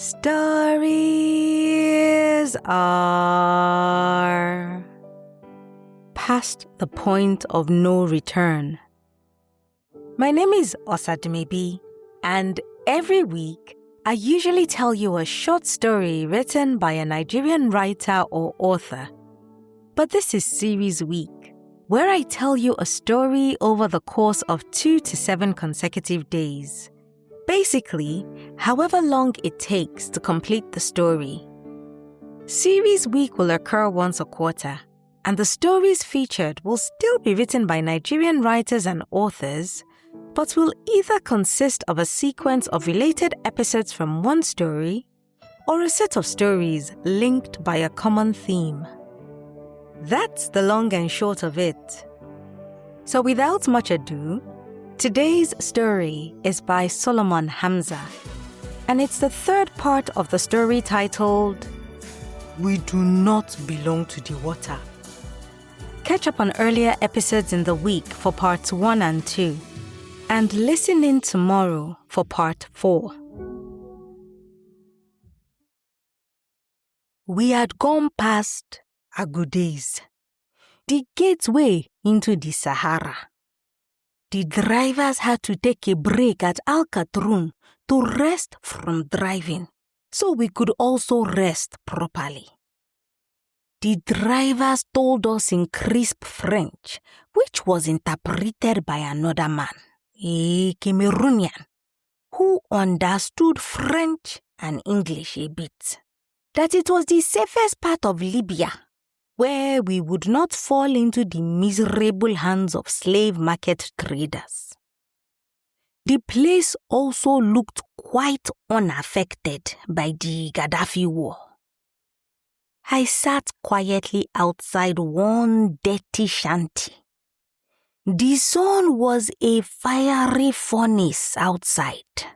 Stories are past the point of no return. My name is Osadumebi, and every week I usually tell you a short story written by a Nigerian writer or author. But this is Series Week, where I tell you a story over the course of 2 to 7 consecutive days. Basically, however long it takes to complete the story. Series Week will occur once a quarter, and the stories featured will still be written by Nigerian writers and authors, but will either consist of a sequence of related episodes from one story or a set of stories linked by a common theme. That's the long and short of it. So without much ado, today's story is by Solomon Hamza, and it's the third part of the story titled, We Do Not Belong to the Water. Catch up on earlier episodes in the week for parts 1 and 2, and listen in tomorrow for part 4. We had gone past Agudez, the gateway into the Sahara. The drivers had to take a break at Al Khatroun to rest from driving, so we could also rest properly. The drivers told us in crisp French, which was interpreted by another man, a Cameroonian, who understood French and English a bit, that it was the safest part of Libya, where we would not fall into the miserable hands of slave market traders. The place also looked quite unaffected by the Gaddafi war. I sat quietly outside one dirty shanty. The sun was a fiery furnace outside,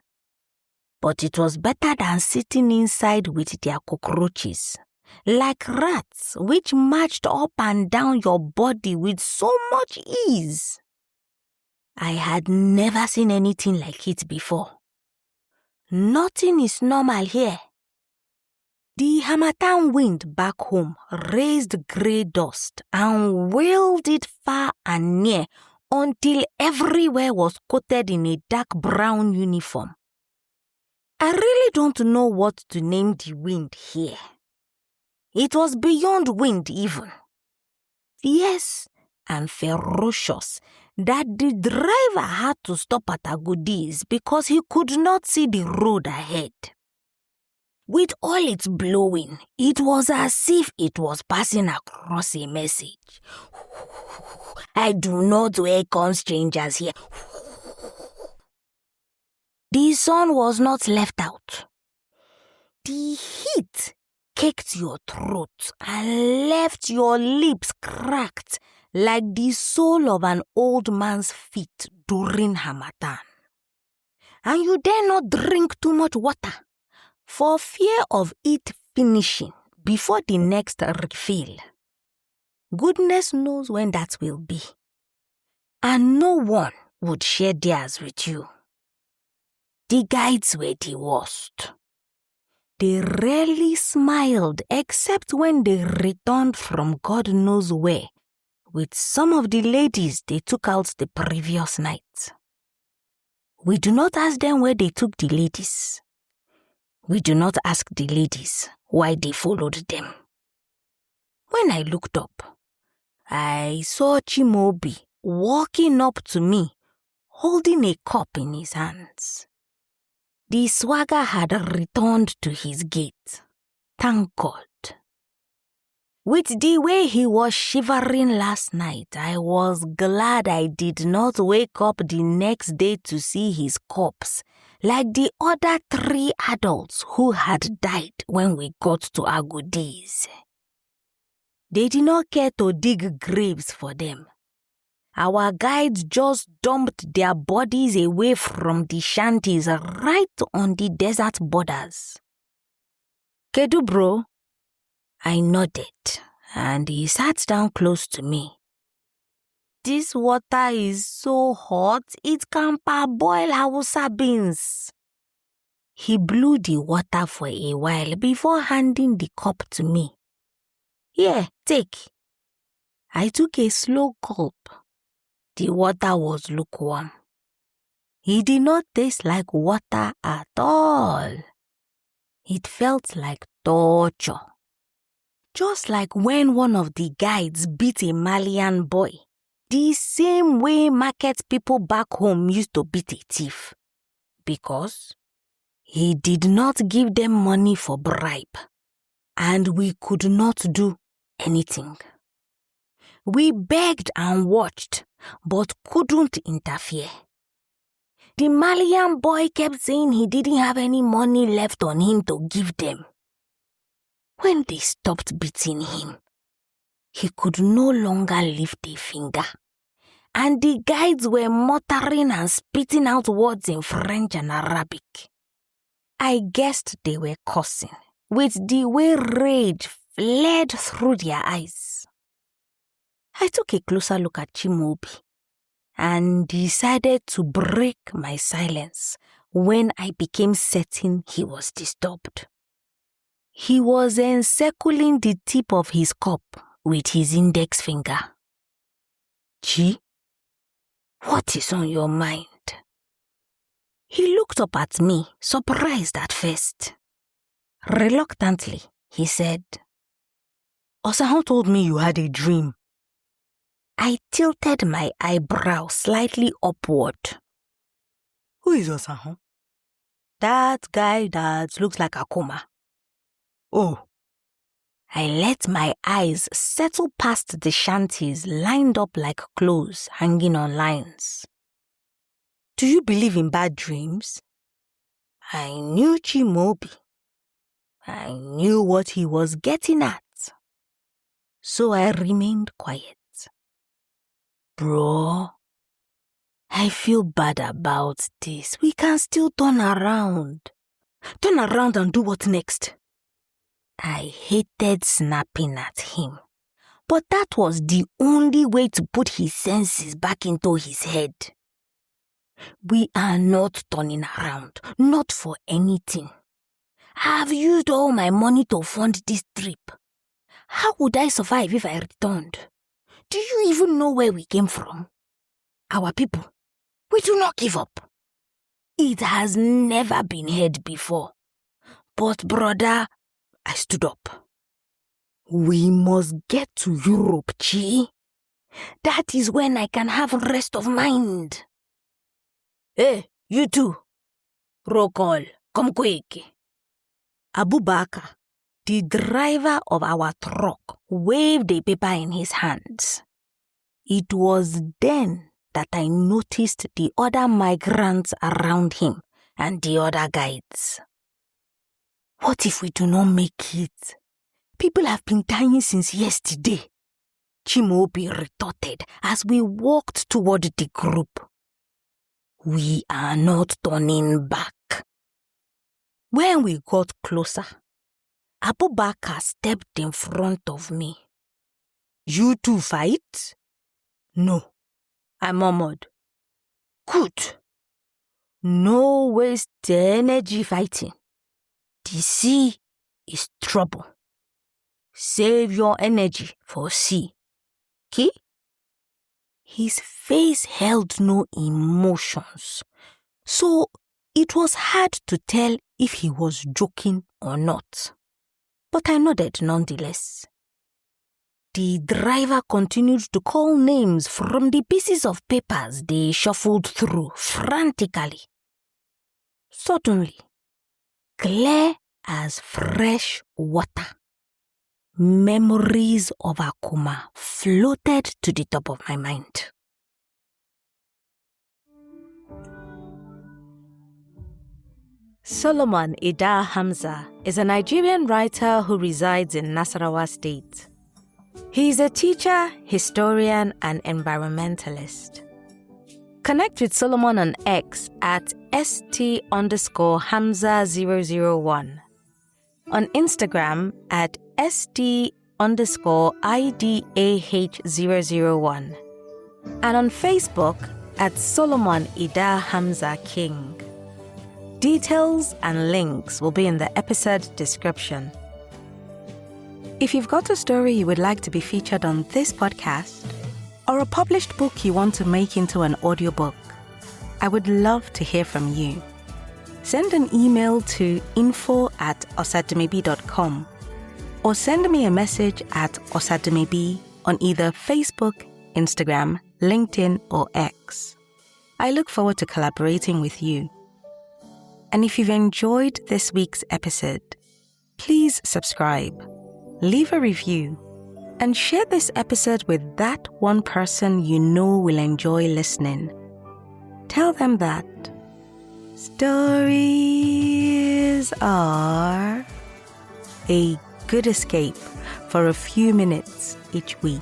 but it was better than sitting inside with their cockroaches, like rats which marched up and down your body with so much ease. I had never seen anything like it before. Nothing is normal here. The Harmattan wind back home raised grey dust and wailed it far and near until everywhere was coated in a dark brown uniform. I really don't know what to name the wind here. It was beyond wind even. Fierce and ferocious that the driver had to stop at Agudez because he could not see the road ahead. With all its blowing, it was as if it was passing across a message. I do not welcome strangers here. The sun was not left out. The heat caked your throat and left your lips cracked like the sole of an old man's feet during Harmattan. And you dare not drink too much water for fear of it finishing before the next refill. Goodness knows when that will be, and no one would share theirs with you. The guides were the worst. They rarely smiled except when they returned from God knows where with some of the ladies they took out the previous night. We do not ask them where they took the ladies. We do not ask the ladies why they followed them. When I looked up, I saw Chimobi walking up to me, holding a cup in his hands. The swagger had returned to his gait. Thank God. With the way he was shivering last night, I was glad I did not wake up the next day to see his corpse, like the other 3 adults who had died when we got to Agudez. They did not care to dig graves for them. Our guides just dumped their bodies away from the shanties right on the desert borders. Kedu bro? I nodded, and he sat down close to me. This water is so hot, it can parboil Hausa beans. He blew the water for a while before handing the cup to me. Here, take. I took a slow gulp. The water was lukewarm. It did not taste like water at all. It felt like torture. Just like when one of the guides beat a Malian boy, the same way market people back home used to beat a thief. Because he did not give them money for bribe, and we could not do anything. We begged and watched, but couldn't interfere. The Malian boy kept saying he didn't have any money left on him to give them. When they stopped beating him, he could no longer lift a finger, and the guides were muttering and spitting out words in French and Arabic. I guessed they were cursing, with the way rage fled through their eyes. I took a closer look at Chimaobi and decided to break my silence when I became certain he was disturbed. He was encircling the tip of his cup with his index finger. Chi, what is on your mind? He looked up at me, surprised at first. Reluctantly, he said, Osahan told me you had a dream. I tilted my eyebrow slightly upward. Who is Osahan? That guy that looks like Akuma. Oh. I let my eyes settle past the shanties lined up like clothes hanging on lines. Do you believe in bad dreams? I knew Chimaobi. I knew what he was getting at. So I remained quiet. Bro, I feel bad about this. We can still turn around. Turn around and do what next? I hated snapping at him, but that was the only way to put his senses back into his head. We are not turning around, not for anything. I have used all my money to fund this trip. How would I survive if I returned? Do you even know where we came from? Our people, we do not give up. It has never been heard before. But brother, I stood up. We must get to Europe, Chi. That is when I can have rest of mind. Hey, you two. Roll call. Come quick. Abubakar, the driver of our truck, waved a paper in his hands. It was then that I noticed the other migrants around him and the other guides. What if we do not make it? People have been dying since yesterday, Chimaobi retorted as we walked toward the group. We are not turning back. When we got closer, Abubakar stepped in front of me. You two fight? No, I murmured. Good. No waste energy fighting. The sea is trouble. Save your energy for sea. Okay? His face held no emotions, so it was hard to tell if he was joking or not. But I nodded nonetheless. The driver continued to call names from the pieces of papers they shuffled through frantically. Suddenly, clear as fresh water, memories of Akuma floated to the top of my mind. Solomon Hamza is a Nigerian writer who resides in Nasarawa State. He is a teacher, historian, and environmentalist. Connect with Solomon on X at st_Hamza001, on Instagram at st_IDAH001, and on Facebook at Solomon Hamza King. Details and links will be in the episode description. If you've got a story you would like to be featured on this podcast, or a published book you want to make into an audiobook, I would love to hear from you. Send an email to info@osadumebi.com or send me a message at Osadumebi on either Facebook, Instagram, LinkedIn, or X. I look forward to collaborating with you. And if you've enjoyed this week's episode, please subscribe, leave a review, and share this episode with that one person you know will enjoy listening. Tell them that stories are a good escape for a few minutes each week.